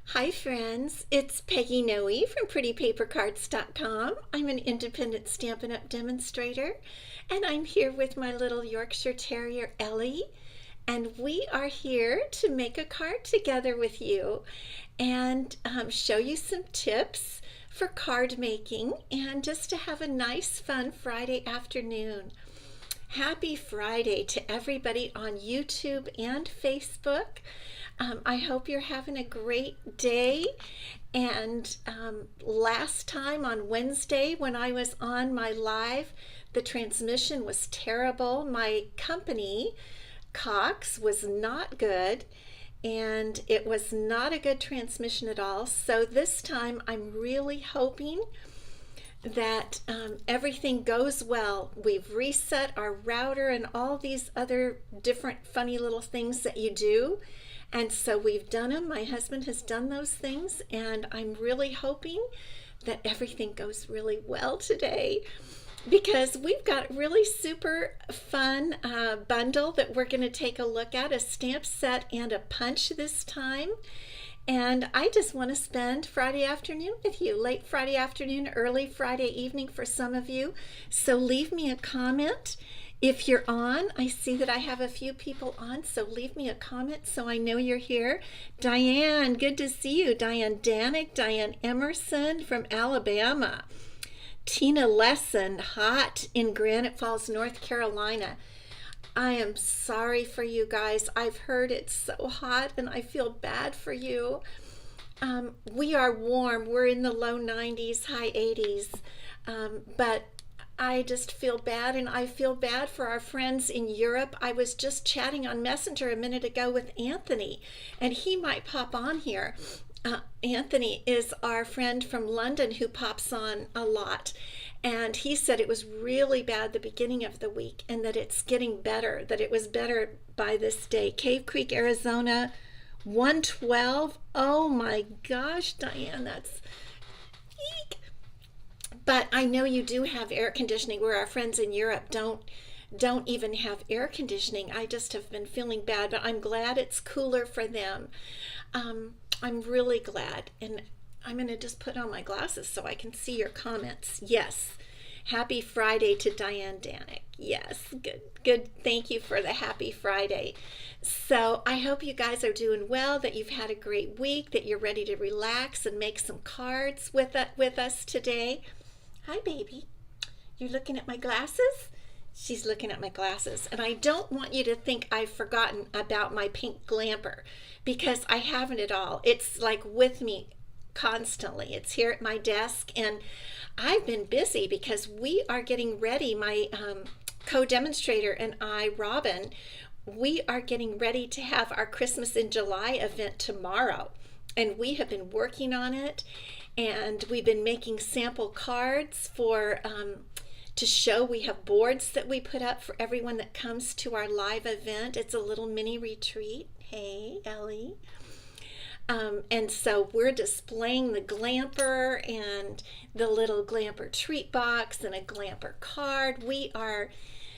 Hi friends, it's Peggy Noe from PrettyPaperCards.com. I'm an independent Stampin' Up! Demonstrator, and I'm here with my little Yorkshire Terrier Ellie, and we are here to make a card together with you and show you some tips for card making and just to have a nice fun Friday afternoon. Happy Friday to everybody on YouTube and Facebook. I hope you're having a great day. And last time on Wednesday, when I was on my live, the transmission was terrible. My company, Cox, was not good, and it was not a good transmission at all. So this time, I'm really hoping that everything goes well. We've reset our router and all these other different funny little things that you do. And so we've done them. My husband has done those things, and I'm really hoping that everything goes really well today because we've got really super fun bundle that we're going to take a look at, a stamp set and a punch this time. And I just want to spend Friday afternoon with you, late Friday afternoon, early Friday evening for some of you. So leave me a comment if you're on. I see that I have a few people on, so leave me a comment so I know you're here. Diane, good to see you. Diane Danick, Diane Emerson from Alabama. Tina Lesson, hot in Granite Falls, North Carolina. I am sorry for you guys. I've heard it's so hot and I feel bad for you. We are warm. We're in the low 90s, high 80s. But I just feel bad, and I feel bad for our friends in Europe. I was just chatting on Messenger a minute ago with Anthony, and he might pop on here. Anthony is our friend from London who pops on a lot. And he said it was really bad the beginning of the week and that it's getting better, that it was better by this day. Cave Creek, Arizona, 112. Oh my gosh, Diane, that's eek. But I know you do have air conditioning where our friends in Europe don't even have air conditioning. I just have been feeling bad, but I'm glad it's cooler for them. I'm really glad. And I'm going to just put on my glasses so I can see your comments. Yes. Happy Friday to Diane Danick. Yes. Good. Thank you for the happy Friday. So I hope you guys are doing well, that you've had a great week, that you're ready to relax and make some cards with us today. Hi, baby. You looking at my glasses? She's looking at my glasses. And I don't want you to think I've forgotten about my pink glamper, because I haven't at all. It's like with me constantly. It's here at my desk, and I've been busy because we are getting ready. My co-demonstrator and I, Robin, we are getting ready to have our Christmas in July event tomorrow, and we have been working on it, and we've been making sample cards for to show. We have boards that we put up for everyone that comes to our live event. It's a little mini retreat. Hey, Ellie. And so we're displaying the glamper and the little glamper treat box and a glamper card.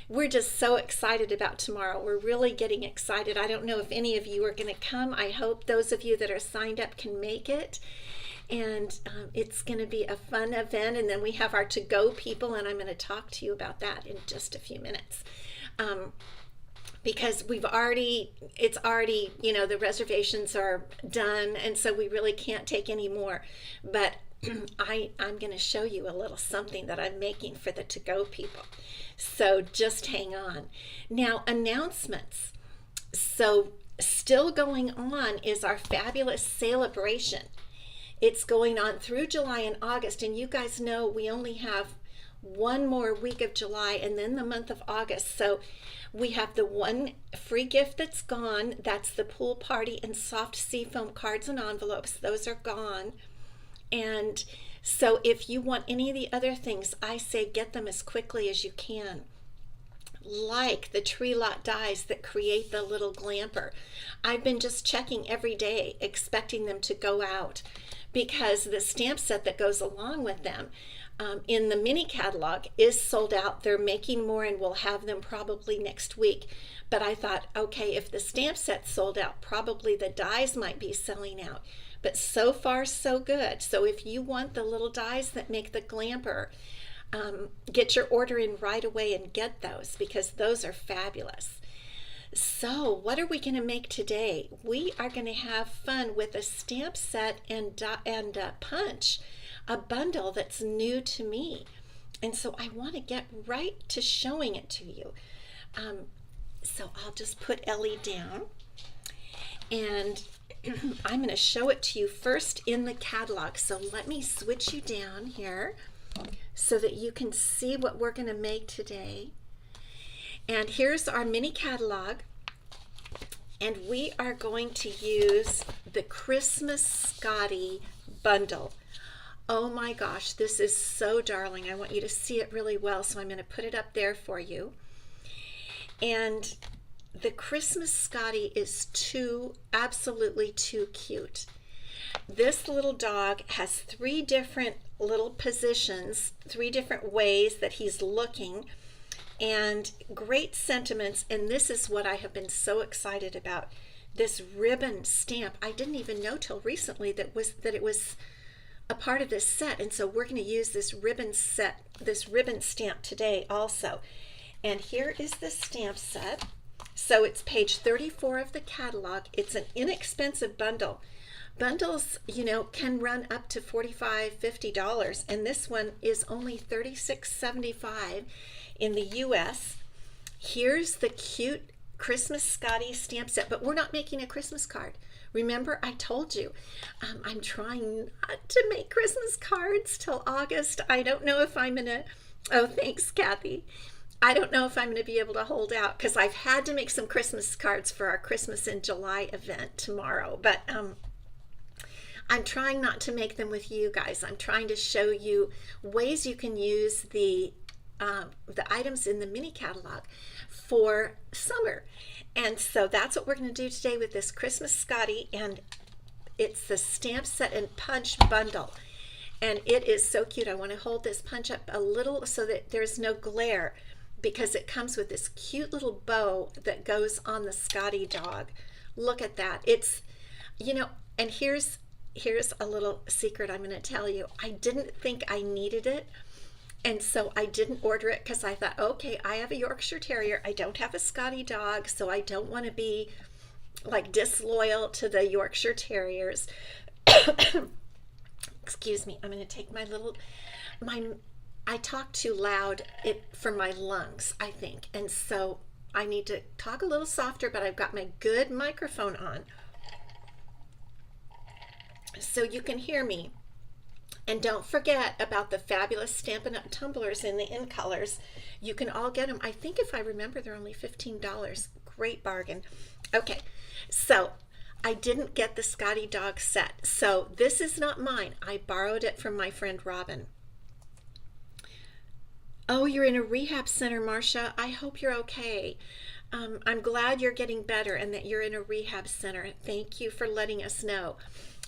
We're just so excited about tomorrow. We're really getting excited. I don't know if any of you are going to come. I hope those of you that are signed up can make it. And it's going to be a fun event. And then we have our to-go people, and I'm going to talk to you about that in just a few minutes. Because it's already, the reservations are done, and so we really can't take any more. But I'm going to show you a little something that I'm making for the to-go people. So just hang on. Now, announcements. So still going on is our fabulous celebration. It's going on through July and August, and you guys know we only have one more week of July and then the month of August. So we have the one free gift that's gone. That's the pool party and soft seafoam cards and envelopes. Those are gone. And so if you want any of the other things, I say get them as quickly as you can. Like the tree lot dies that create the little glamper. I've been just checking every day, expecting them to go out, because the stamp set that goes along with them, in the mini catalog is sold out. They're making more and we'll have them probably next week. But I thought, okay, if the stamp set's sold out, probably the dies might be selling out. But so far, so good. So if you want the little dies that make the glamper, get your order in right away and get those, because those are fabulous. So what are we going to make today? We are going to have fun with a stamp set and punch, a bundle that's new to me. And so I want to get right to showing it to you. So I'll just put Ellie down, and I'm going to show it to you first in the catalog. So let me switch you down here so that you can see what we're going to make today. And here's our mini catalog, and we are going to use the Christmas Scottie bundle. Oh my gosh, this is so darling. I want you to see it really well, so I'm going to put it up there for you. And the Christmas Scottie is absolutely too cute. This little dog has 3 different little positions, 3 different ways that he's looking, and great sentiments. And this is what I have been so excited about, this ribbon stamp. I didn't even know till recently that it was a part of this set, and so we're going to use this ribbon stamp today also. And here is the stamp set. So it's page 34 of the catalog. It's an inexpensive bundle. Bundles, you know, can run up to $45, $50, and this one is only $36.75 in the US. Here's the cute Christmas Scottie stamp set, but we're not making a Christmas card. Remember, I told you, I'm trying not to make Christmas cards till August. I don't know if I'm gonna, oh, thanks, Kathy. I don't know if I'm going to be able to hold out, because I've had to make some Christmas cards for our Christmas in July event tomorrow, but I'm trying not to make them with you guys. I'm trying to show you ways you can use the items in the mini catalog for summer. And so that's what we're going to do today with this Christmas Scottie, and it's the stamp set and punch bundle. And it is so cute. I want to hold this punch up a little so that there's no glare, because it comes with this cute little bow that goes on the Scottie dog. Look at that. It's, you know, and here's a little secret I'm going to tell you. I didn't think I needed it, and so I didn't order it, because I thought, okay, I have a Yorkshire Terrier. I don't have a Scottie dog, so I don't want to be like disloyal to the Yorkshire Terriers. Excuse me. I'm going to take I talk too loud for my lungs, I think, and so I need to talk a little softer, but I've got my good microphone on so you can hear me. And don't forget about the fabulous Stampin' Up tumblers in the in colors. You can all get them. I think, if I remember, they're only $15. Great bargain. Okay, so I didn't get the Scottie dog set, so this is not mine. I borrowed it from my friend Robin. Oh, you're in a rehab center, Marcia. I hope you're okay. I'm glad you're getting better and that you're in a rehab center. Thank you for letting us know.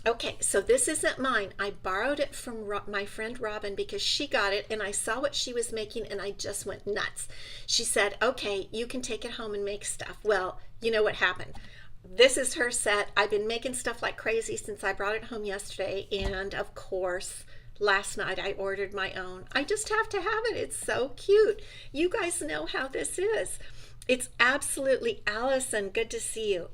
Okay, so this isn't mine. I borrowed it from my friend Robin, because she got it and I saw what she was making and I just went nuts. She said, okay, you can take it home and make stuff. Well, you know what happened. This is her set. I've been making stuff like crazy since I brought it home yesterday, and of course, last night I ordered my own. I just have to have it. It's so cute. You guys know how this is. It's absolutely, Allison, good to see you.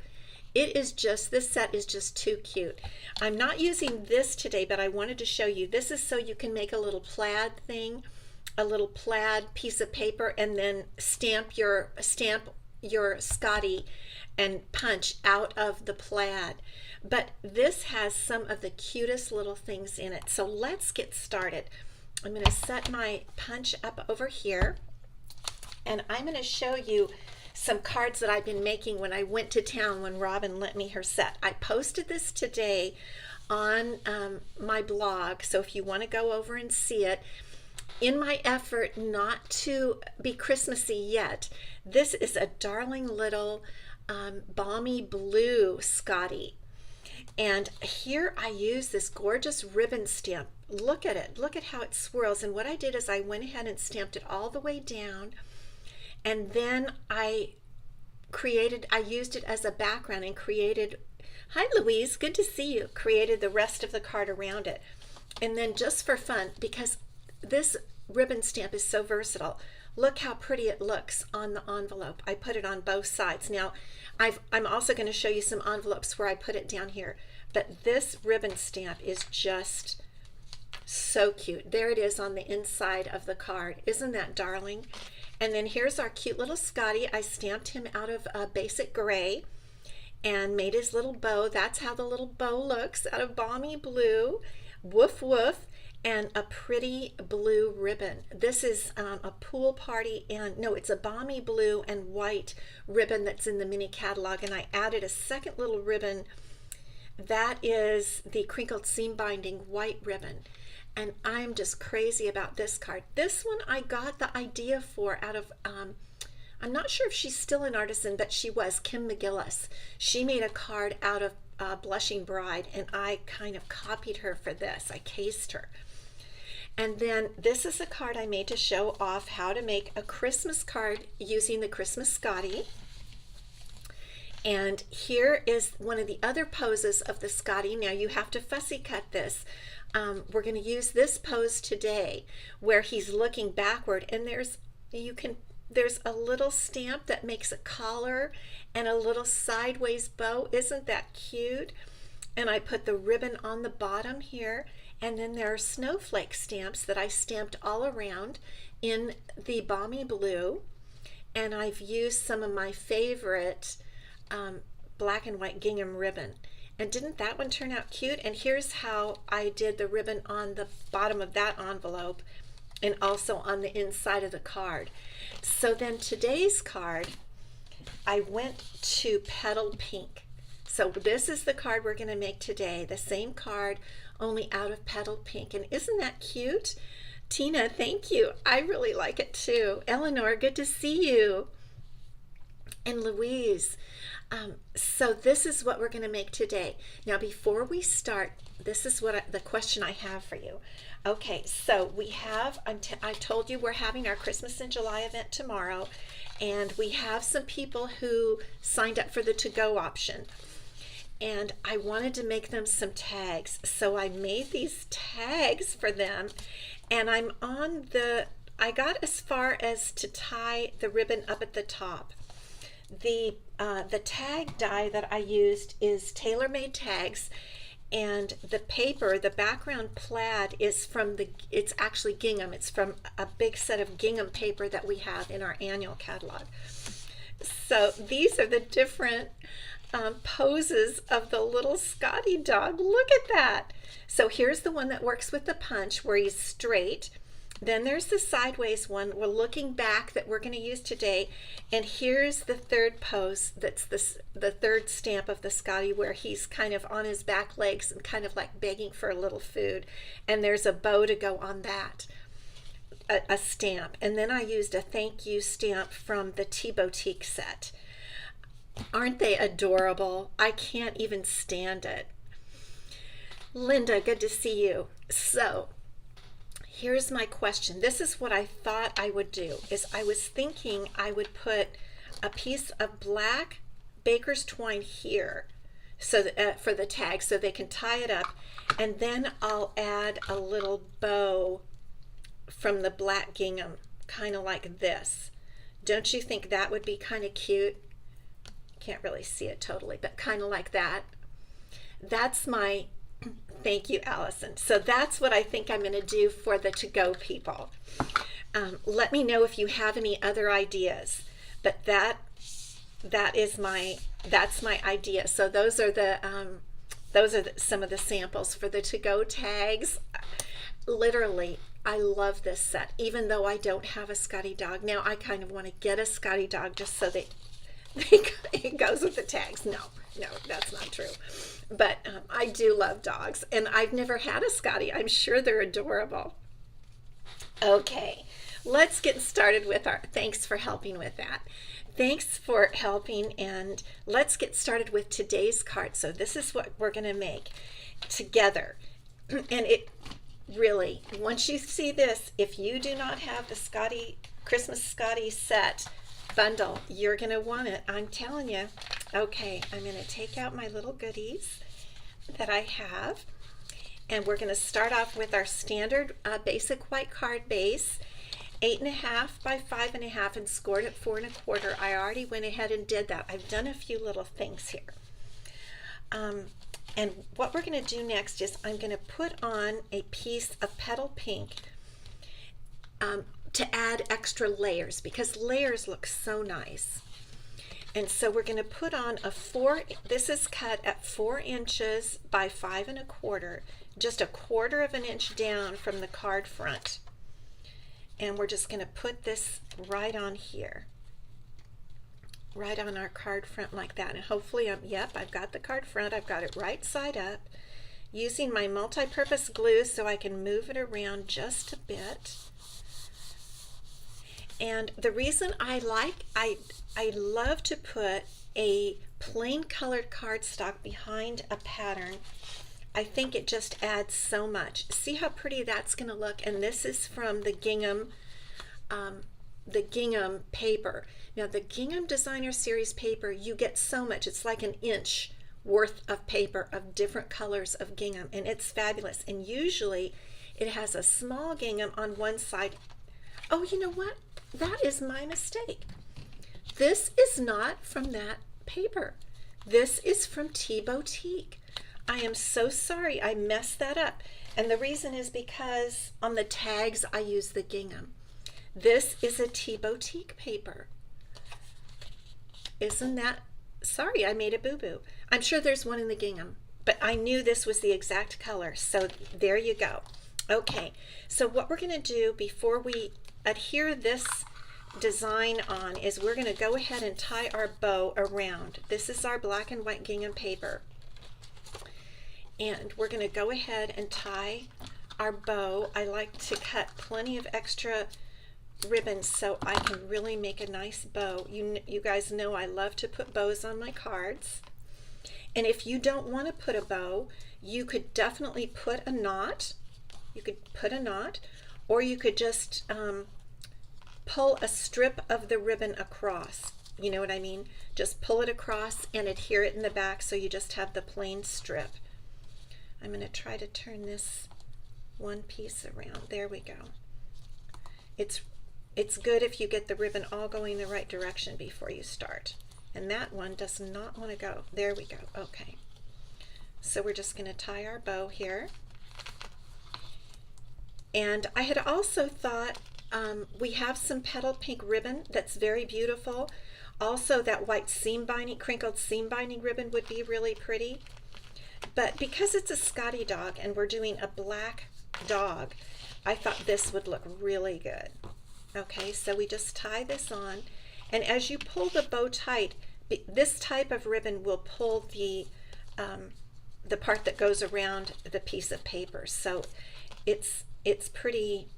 It is just, this set is just too cute. I'm not using this today, but I wanted to show you. This is so you can make a little plaid thing, a little plaid piece of paper, and then stamp your Scottie and punch out of the plaid. But this has some of the cutest little things in it. So let's get started. I'm going to set my punch up over here, and I'm going to show you some cards that I've been making when I went to town when Robin lent me her set. I posted this today on my blog, so if you want to go over and see it, in my effort not to be Christmassy yet, this is a darling little balmy blue Scottie. And here I use this gorgeous ribbon stamp. Look at it. Look at how it swirls. And what I did is I went ahead and stamped it all the way down. And then I used it as a background and created, hi Louise, good to see you, created the rest of the card around it. And then just for fun, because this ribbon stamp is so versatile, look how pretty it looks on the envelope. I put it on both sides. Now, I'm also going to show you some envelopes where I put it down here. But this ribbon stamp is just so cute. There it is on the inside of the card. Isn't that darling? And then here's our cute little Scottie. I stamped him out of a basic gray and made his little bow. That's how the little bow looks, out of balmy blue. Woof woof. And a pretty blue ribbon. This is a pool party, and no, it's a balmy blue and white ribbon that's in the mini catalog, and I added a second little ribbon. That is the crinkled seam binding white ribbon, and I'm just crazy about this card. This one I got the idea for out of, I'm not sure if she's still an artisan, but she was, Kim McGillis. She made a card out of Blushing Bride, and I kind of copied her for this. I cased her. And then this is a card I made to show off how to make a Christmas card using the Christmas Scottie. And here is one of the other poses of the Scottie. Now you have to fussy cut this. We're going to use this pose today where he's looking backward, and there's a little stamp that makes a collar and a little sideways bow. Isn't that cute? And I put the ribbon on the bottom here. And then there are snowflake stamps that I stamped all around in the balmy blue. And I've used some of my favorite black and white gingham ribbon. And didn't that one turn out cute? And here's how I did the ribbon on the bottom of that envelope and also on the inside of the card. So then today's card, I went to Petal Pink. So this is the card we're going to make today, the same card, only out of Petal Pink. And isn't that cute? Tina, thank you. I really like it too. Eleanor, good to see you. And Louise. So this is what we're going to make today. Now before we start, this is what the question I have for you. Okay, so we have, I told you we're having our Christmas in July event tomorrow, and we have some people who signed up for the to-go option. And I wanted to make them some tags, so I made these tags for them, and I got as far as to tie the ribbon up at the top. The tag die that I used is tailor-made tags, and the paper, the background plaid, is from it's actually gingham. It's from a big set of gingham paper that we have in our annual catalog. So these are the different poses of the little Scottie dog. Look at that. So here's the one that works with the punch where he's straight. Then there's the sideways one we're looking back that we're going to use today. And here's the third pose that's the third stamp of the Scottie where he's kind of on his back legs and kind of like begging for a little food. And there's a bow to go on that, a stamp. And then I used a thank you stamp from the Tea Boutique set. Aren't they adorable? I can't even stand it. Linda, good to see you. So here's my question. This is what I thought I would do, is I was thinking I would put a piece of black baker's twine here so that, for the tag, so they can tie it up, and then I'll add a little bow from the black gingham, kind of like this. Don't you think that would be kind of cute? Can't really see it totally, but kind of like that. That's my thank you, Allison. So that's what I think I'm going to do for the to-go people. Let me know if you have any other ideas, but that's my idea. So those are some of the samples for the to-go tags. Literally, I love this set, even though I don't have a Scottie dog. Now I kind of want to get a Scottie dog just so that it goes with the tags. No, that's not true. But I do love dogs, and I've never had a Scottie. I'm sure they're adorable. Okay, let's get started with thanks for helping with that. Thanks for helping, and let's get started with today's card. So this is what we're going to make together. And it really, once you see this, if you do not have the Scottie Christmas Scottie set bundle, you're going to want it. I'm telling you. Okay, I'm going to take out my little goodies that I have, and we're going to start off with our standard basic white card base, 8.5 by 5.5, and scored at 4 1/4. I already went ahead and did that. I've done a few little things here. And what we're going to do next is I'm going to put on a piece of petal pink to add extra layers, because layers look so nice. And so we're going to put on this is cut at 4 inches by 5 1/4, just a 1/4 of an inch down from the card front. And we're just going to put this right on here, right on our card front like that. And hopefully, I've got the card front. I've got it right side up, using my multi-purpose glue so I can move it around just a bit. And the reason I love to put a plain colored cardstock behind a pattern, I think it just adds so much. See how pretty that's going to look? And this is from the gingham paper. Now the gingham designer series paper, you get so much. It's like an inch worth of paper of different colors of gingham, and it's fabulous. And usually it has a small gingham on one side. Oh, you know what? That is my mistake. This is not from that paper. This is from Tea Boutique. I am so sorry I messed that up. And the reason is because on the tags I use the gingham. This is a Tea Boutique paper. Isn't that, sorry, I made a boo-boo. I'm sure there's one in the gingham, but I knew this was the exact color. So there you go. Okay, so what we're going to do before we adhere this design on is we're going to go ahead and tie our bow around. This is our black and white gingham paper. And we're going to go ahead and tie our bow. I like to cut plenty of extra ribbons so I can really make a nice bow. You guys know I love to put bows on my cards. And if you don't want to put a bow, you could definitely put a knot. You could put a knot, or you could just pull a strip of the ribbon across. You know what I mean? Just pull it across and adhere it in the back so you just have the plain strip. I'm going to try to turn this one piece around. There we go. It's good if you get the ribbon all going the right direction before you start. And that one does not want to go. There we go. Okay. So we're just going to tie our bow here. And I had also thought we have some petal pink ribbon that's very beautiful. Also, that white seam binding, crinkled seam binding ribbon would be really pretty. But because it's a Scottie dog and we're doing a black dog, I thought this would look really good. Okay, so we just tie this on, and as you pull the bow tight, this type of ribbon will pull the part that goes around the piece of paper. So it's pretty.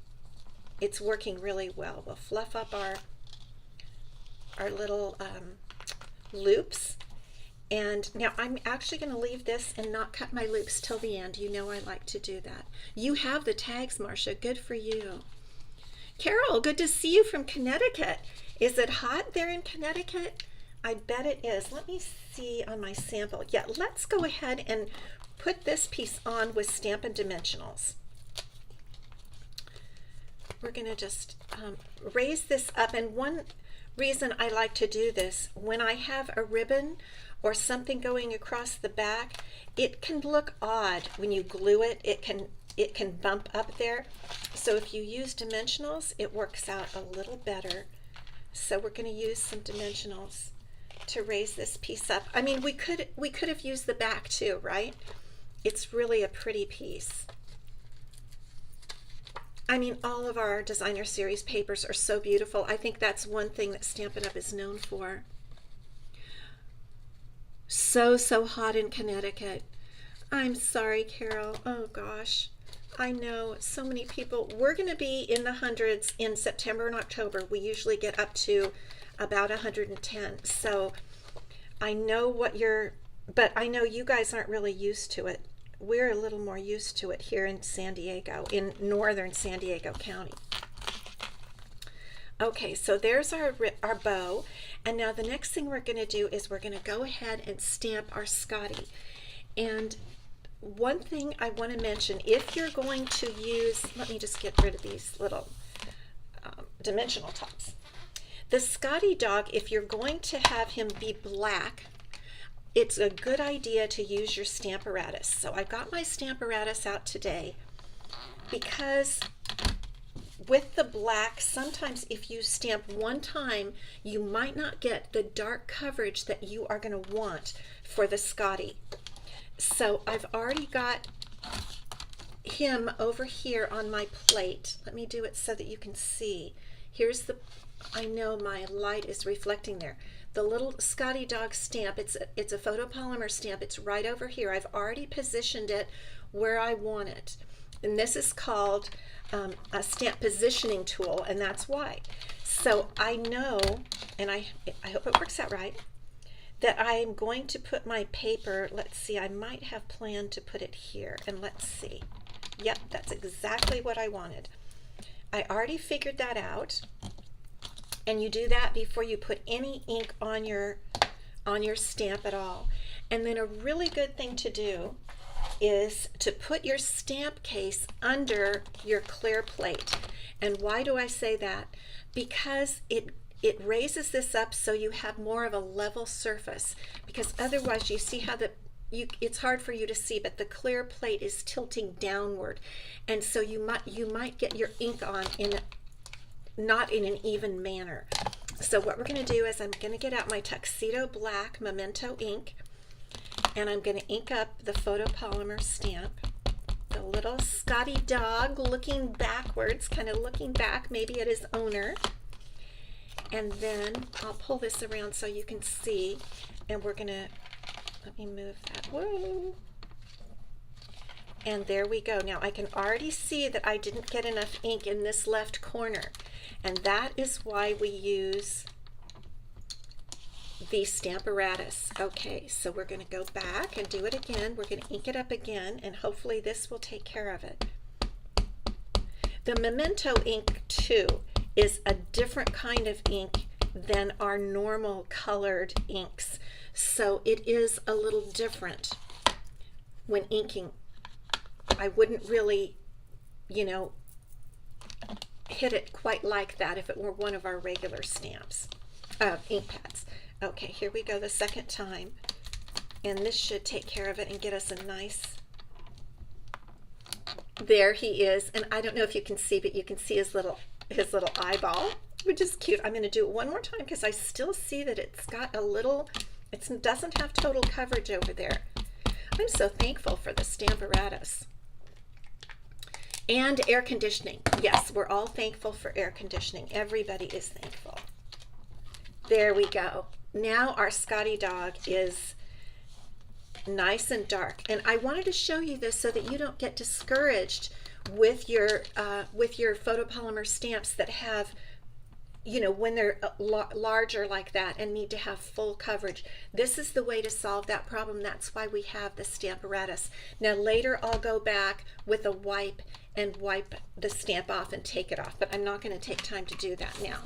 It's working really well. We'll fluff up our little loops. And now I'm actually going to leave this and not cut my loops till the end. You know I like to do that. You have the tags, Marcia. Good for you. Carol, good to see you from Connecticut. Is it hot there in Connecticut? I bet it is. Let me see on my sample. Yeah, let's go ahead and put this piece on with Stampin' Dimensionals. We're going to just raise this up. And one reason I like to do this, when I have a ribbon or something going across the back, it can look odd when you glue it. It can bump up there. So if you use dimensionals, it works out a little better. So we're going to use some dimensionals to raise this piece up. I mean, we could have used the back too, right? It's really a pretty piece. I mean, all of our designer series papers are so beautiful. I think that's one thing that Stampin' Up! Is known for. So hot in Connecticut. I'm sorry, Carol. Oh gosh. I know, so many people. We're going to be in the hundreds in September and October. We usually get up to about 110. So I know but I know you guys aren't really used to it. We're a little more used to it here in San Diego, in northern San Diego County. Okay, so there's our bow, and now the next thing we're going to do is we're going to go ahead and stamp our Scottie. And one thing I want to mention, if you're going to use, let me just get rid of these little dimensional tops. The Scottie dog, if you're going to have him be black, it's a good idea to use your Stamparatus. So I got my Stamparatus out today because with the black, sometimes if you stamp one time, you might not get the dark coverage that you are going to want for the Scottie. So I've already got him over here on my plate. Let me do it so that you can see. Here's the, I know my light is reflecting there. The little Scottie dog stamp, it's a photopolymer stamp. It's right over here. I've already positioned it where I want it. And this is called a stamp positioning tool, and that's why. So I know, and I hope it works out right, that I'm going to put my paper, let's see, I might have planned to put it here, and let's see. Yep, that's exactly what I wanted. I already figured that out, and you do that before you put any ink on your stamp at all. And then a really good thing to do is to put your stamp case under your clear plate. And why do I say that? Because it raises this up so you have more of a level surface, because otherwise you see how it's hard for you to see, but the clear plate is tilting downward, and so you might get your ink on not in an even manner. So what we're going to do is I'm going to get out my Tuxedo Black Memento ink, and I'm going to ink up the photopolymer stamp, the little Scottie dog looking backwards, kind of looking back maybe at his owner. And then I'll pull this around so you can see, and we're going to, let me move that, whoa. And there we go. Now I can already see that I didn't get enough ink in this left corner, and that is why we use the Stamparatus. Okay, so we're going to go back and do it again. We're going to ink it up again, and hopefully this will take care of it. The Memento ink too is a different kind of ink than our normal colored inks, so it is a little different when inking. I wouldn't really, you know, hit it quite like that if it were one of our regular stamps, ink pads. Okay, here we go the second time, and this should take care of it and get us a nice, there he is. And I don't know if you can see, but you can see his little eyeball, which is cute. I'm going to do it one more time because I still see that it's got a little, it doesn't have total coverage over there. I'm so thankful for the Stamparatus. And air conditioning. Yes, we're all thankful for air conditioning. Everybody is thankful. There we go. Now our Scottie dog is nice and dark. And I wanted to show you this so that you don't get discouraged with your photopolymer stamps that have, you know, when they're larger like that and need to have full coverage. This is the way to solve that problem. That's why we have the Stamparatus. Now later I'll go back with a wipe and wipe the stamp off and take it off, but I'm not going to take time to do that now.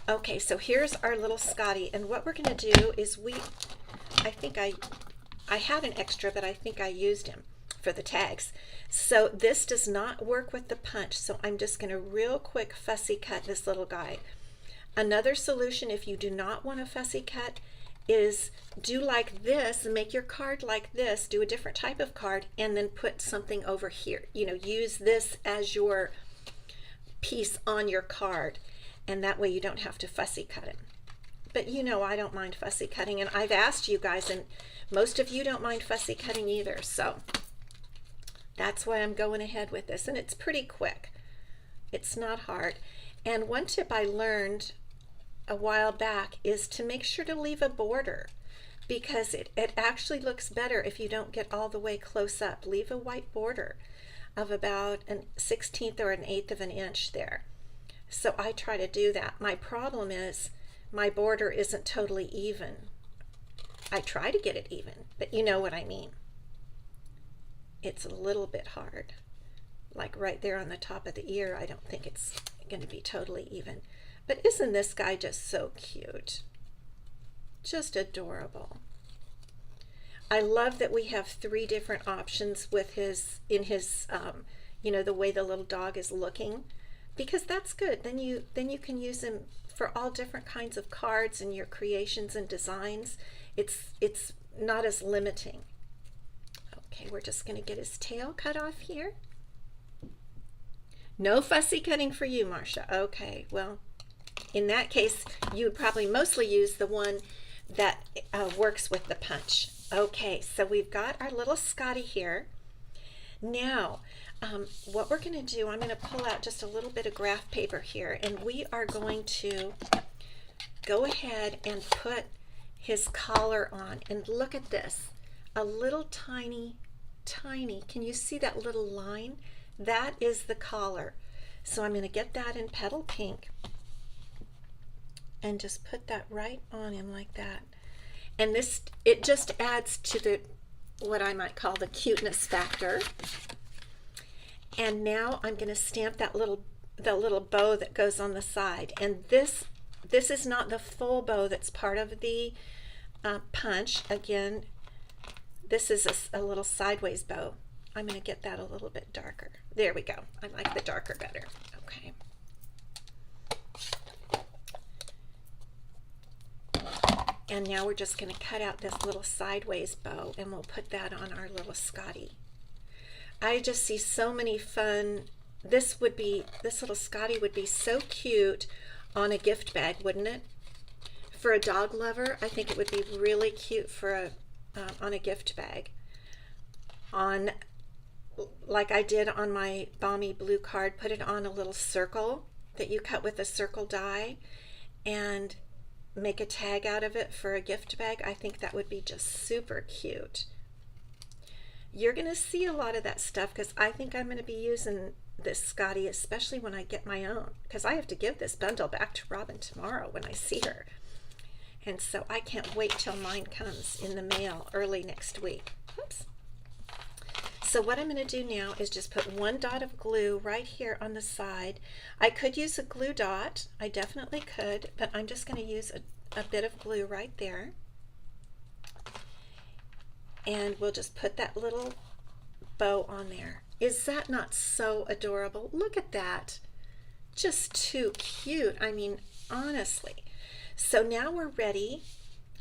Okay, so here's our little Scottie, and what we're going to do is I think I had an extra, but I think I used him for the tags. So this does not work with the punch, so I'm just going to real quick fussy cut this little guy. Another solution, if you do not want a fussy cut, is do like this and make your card like this, do a different type of card, and then put something over here. You know, use this as your piece on your card, and that way you don't have to fussy cut it. But you know, I don't mind fussy cutting, and I've asked you guys, and most of you don't mind fussy cutting either, so that's why I'm going ahead with this, and it's pretty quick. It's not hard. And one tip I learned a while back is to make sure to leave a border, because it actually looks better if you don't get all the way close up. Leave a white border of about a 1/16 or an 1/8 of an inch there. So I try to do that. My problem is my border isn't totally even. I try to get it even, but you know what I mean. It's a little bit hard. Like right there on the top of the ear, I don't think it's going to be totally even. But isn't this guy just so cute? Just adorable. I love that we have 3 different options with his, you know, the way the little dog is looking, because that's good. Then you can use him for all different kinds of cards and your creations and designs. It's not as limiting. Okay, we're just going to get his tail cut off here. No fussy cutting for you, Marcia. Okay, well, in that case, you would probably mostly use the one that works with the punch. Okay, so we've got our little Scottie here. Now, what we're going to do, I'm going to pull out just a little bit of graph paper here, and we are going to go ahead and put his collar on. And look at this, a little tiny, can you see that little line? That is the collar. So I'm going to get that in petal pink and just put that right on him like that. And this, it just adds to the, what I might call the cuteness factor. And now I'm going to stamp that the little bow that goes on the side. And this is not the full bow that's part of the punch. Again, this is a little sideways bow. I'm going to get that a little bit darker. There we go. I like the darker better. Okay. And now we're just going to cut out this little sideways bow, and we'll put that on our little Scottie. I just see so many fun. This little Scottie would be so cute on a gift bag, wouldn't it? For a dog lover, I think it would be really cute for on a gift bag. On, like I did on my Balmy Blue card, put it on a little circle that you cut with a circle die and make a tag out of it for a gift bag. I think that would be just super cute. You're going to see a lot of that stuff because I think I'm going to be using this Scottie, especially when I get my own, because I have to give this bundle back to Robin tomorrow when I see her. And so I can't wait till mine comes in the mail early next week. Oops. So what I'm going to do now is just put 1 dot of glue right here on the side. I could use a glue dot. I definitely could, but I'm just going to use a bit of glue right there. And we'll just put that little bow on there. Is that not so adorable? Look at that. Just too cute. I mean, honestly. So now we're ready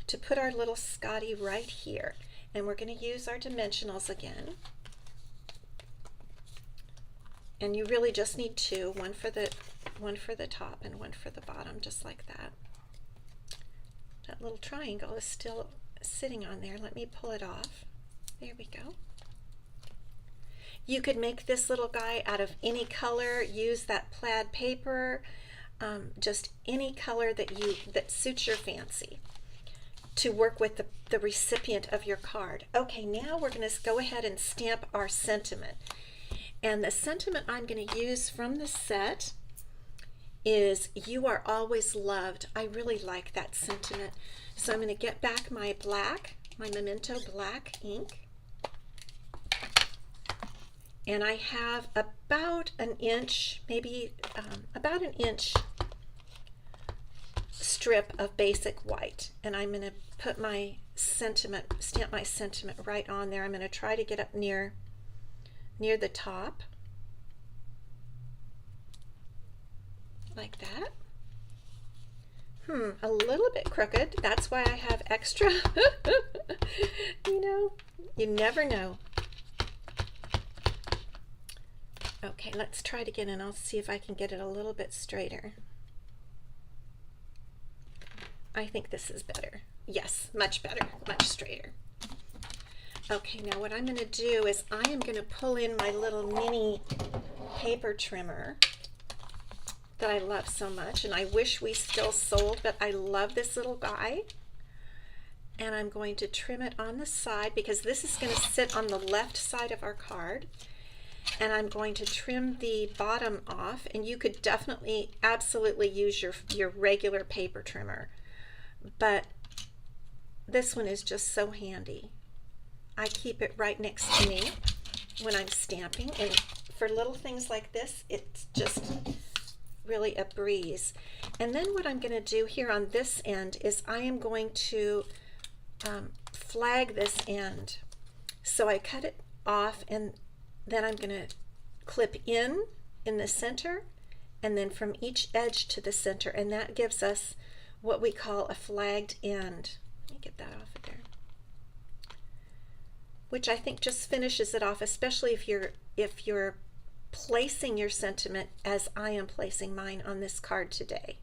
to put our little Scottie right here. And we're going to use our dimensionals again. And you really just need 2, one for the top and one for the bottom, just like that. That little triangle is still sitting on there. Let me pull it off. There we go. You could make this little guy out of any color. Use that plaid paper, just any color that suits your fancy to work with the recipient of your card. Okay, now we're going to go ahead and stamp our sentiment. And the sentiment I'm going to use from the set is "You are always loved." I really like that sentiment. So I'm going to get back my black, my Memento black ink. And I have about an inch, maybe about an inch strip of basic white. And I'm going to put my sentiment, stamp my sentiment right on there. I'm going to try to get up near the top, like that. A little bit crooked. That's why I have extra. You know, you never know. Okay, let's try it again, and I'll see if I can get it a little bit straighter. I think this is better. Yes, much better, much straighter. Okay, now what I'm going to do is I am going to pull in my little mini paper trimmer that I love so much, and I wish we still sold, but I love this little guy. And I'm going to trim it on the side because this is going to sit on the left side of our card. And I'm going to trim the bottom off, and you could definitely, absolutely use your regular paper trimmer. but this one is just so handy. I keep it right next to me when I'm stamping, and for little things like this, it's just really a breeze. And then what I'm going to do here on this end is I am going to flag this end. So I cut it off, and then I'm going to clip in the center, and then from each edge to the center, and that gives us what we call a flagged end. Let me get that off of there. Which I think just finishes it off, especially if you're placing your sentiment as I am placing mine on this card today.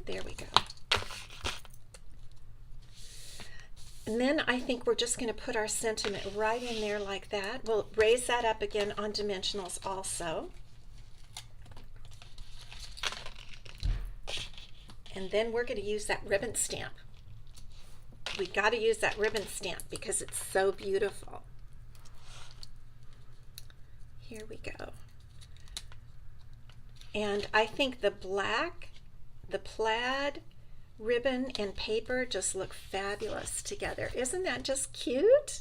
There we go. And then I think we're just going to put our sentiment right in there like that. We'll raise that up again on dimensionals also. And then we're going to use that ribbon stamp. We got to use that ribbon stamp because it's so beautiful. Here we go. And I think the black, the plaid, ribbon, and paper just look fabulous together. Isn't that just cute?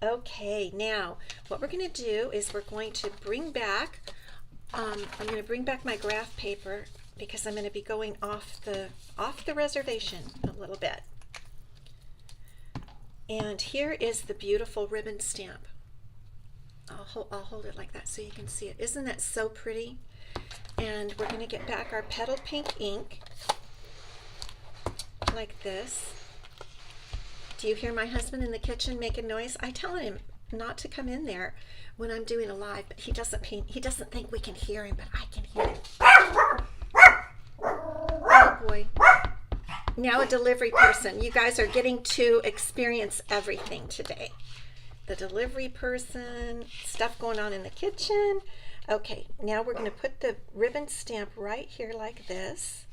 Okay, now what we're going to do is we're going to bring back, I'm going to bring back my graph paper because I'm going to be going off the reservation a little bit. And here is the beautiful ribbon stamp. I'll hold it like that so you can see it. Isn't that so pretty? And we're going to get back our petal pink ink like this. Do you hear my husband in the kitchen making noise? I tell him not to come in there when I'm doing a live, but he doesn't think we can hear him, but I can hear him. Oh boy. Now a delivery person. You guys are getting to experience everything today. The delivery person, stuff going on in the kitchen. Okay, now we're going to put the ribbon stamp right here like this.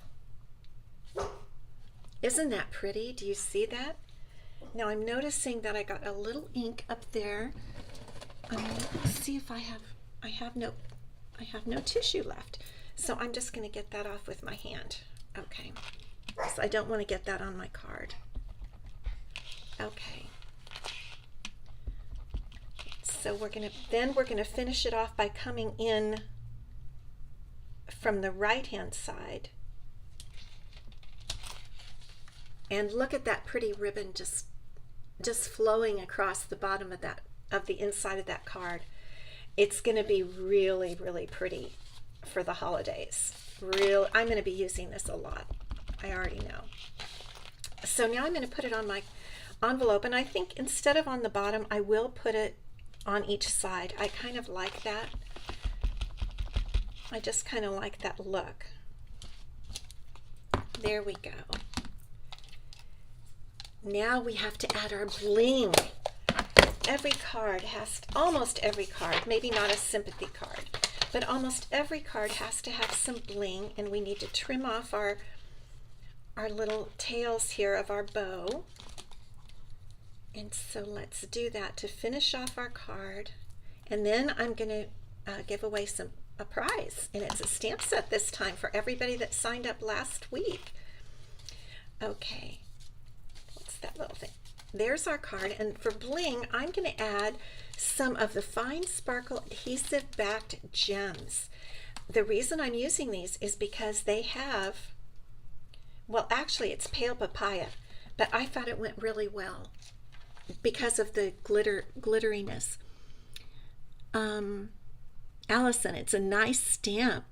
Isn't that pretty? Do you see that? Now I'm noticing that I got a little ink up there. Let's see if I have no tissue left. So I'm just going to get that off with my hand. Okay. So I don't want to get that on my card. Okay. So we're going to finish it off by coming in from the right hand side. And look at that pretty ribbon just flowing across the bottom of the inside of that card. It's going to be really, really pretty for the holidays. I'm going to be using this a lot. I already know. So now I'm going to put it on my envelope, and I think instead of on the bottom, I will put it on each side. I kind of like that. I just kind of like that look. There we go. Now we have to add our bling. Almost every card, maybe not a sympathy card, but almost every card has to have some bling, and we need to trim off our little tails here of our bow. And so let's do that to finish off our card. And then I'm going to give away a prize, and it's a stamp set this time for everybody that signed up last week. Okay, what's that little thing? There's our card, and for bling, I'm going to add some of the fine sparkle adhesive backed gems. The reason I'm using these is because they have, well, actually it's pale papaya, but I thought it went really well because of the glitteriness. Allison, it's a nice stamp.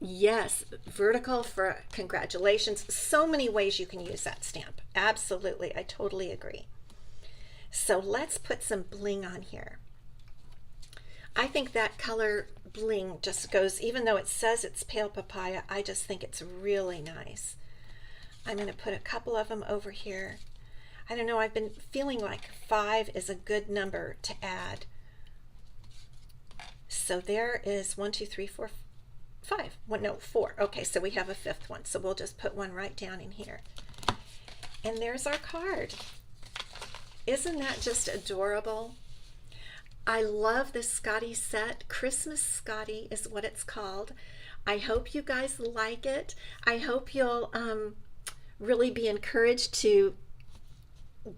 Yes, vertical for congratulations. So many ways you can use that stamp. Absolutely, I totally agree. So let's put some bling on here. I think that color bling just goes, even though it says it's pale papaya, I just think it's really nice. I'm going to put a couple of them over here. I don't know, I've been feeling like 5 is a good number to add. So there is 1, 2, 3, 4, 5. No, 4. Okay, so we have a 5th one. So we'll just put one right down in here. And there's our card. Isn't that just adorable? I love this Scottie set. Christmas Scottie is what it's called. I hope you guys like it. I hope you'll really be encouraged to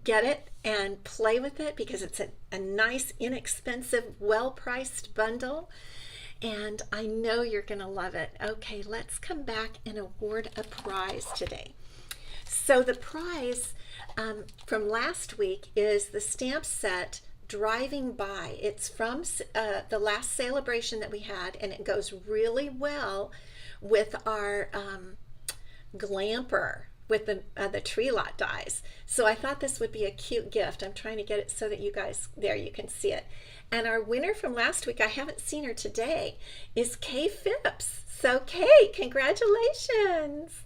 get it and play with it because it's a nice, inexpensive, well-priced bundle. And I know you're going to love it. Okay, let's come back and award a prize today. So the prize from last week is the stamp set Driving By. It's from the last celebration that we had, and it goes really well with our glamper with the tree lot dies. So I thought this would be a cute gift. I'm trying to get it so that you guys, there you can see it. And our winner from last week, I haven't seen her today, is Kay Phipps. So Kay, congratulations.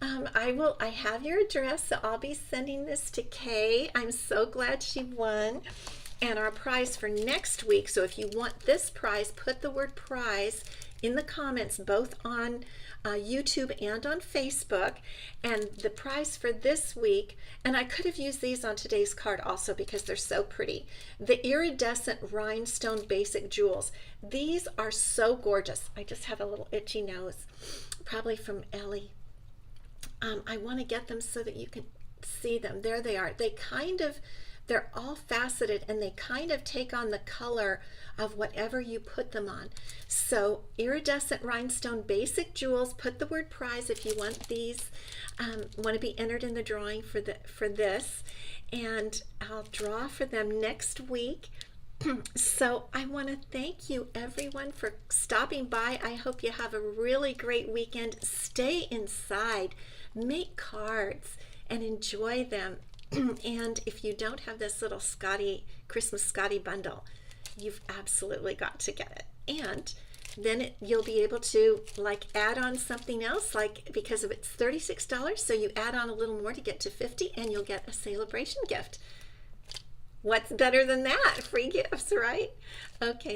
I have your address, so I'll be sending this to Kay. I'm so glad she won. And our prize for next week, so if you want this prize, put the word prize in the comments, both on YouTube and on Facebook. And the prize for this week, and I could have used these on today's card also because they're so pretty, the iridescent rhinestone basic jewels. These are so gorgeous. I just have a little itchy nose, probably from Ellie. I want to get them so that you can see them. There they are. They're all faceted, and they kind of take on the color of whatever you put them on. So iridescent rhinestone basic jewels, put the word prize if you want these, want to be entered in the drawing for this, and I'll draw for them next week. So I want to thank you everyone for stopping by. I hope you have a really great weekend. Stay inside, make cards, and enjoy them. And if you don't have this little Christmas Scottie bundle, you've absolutely got to get it. And then you'll be able to add on something else, because of it's $36, so you add on a little more to get to $50, and you'll get a celebration gift. What's better than that? Free gifts, right? Okay.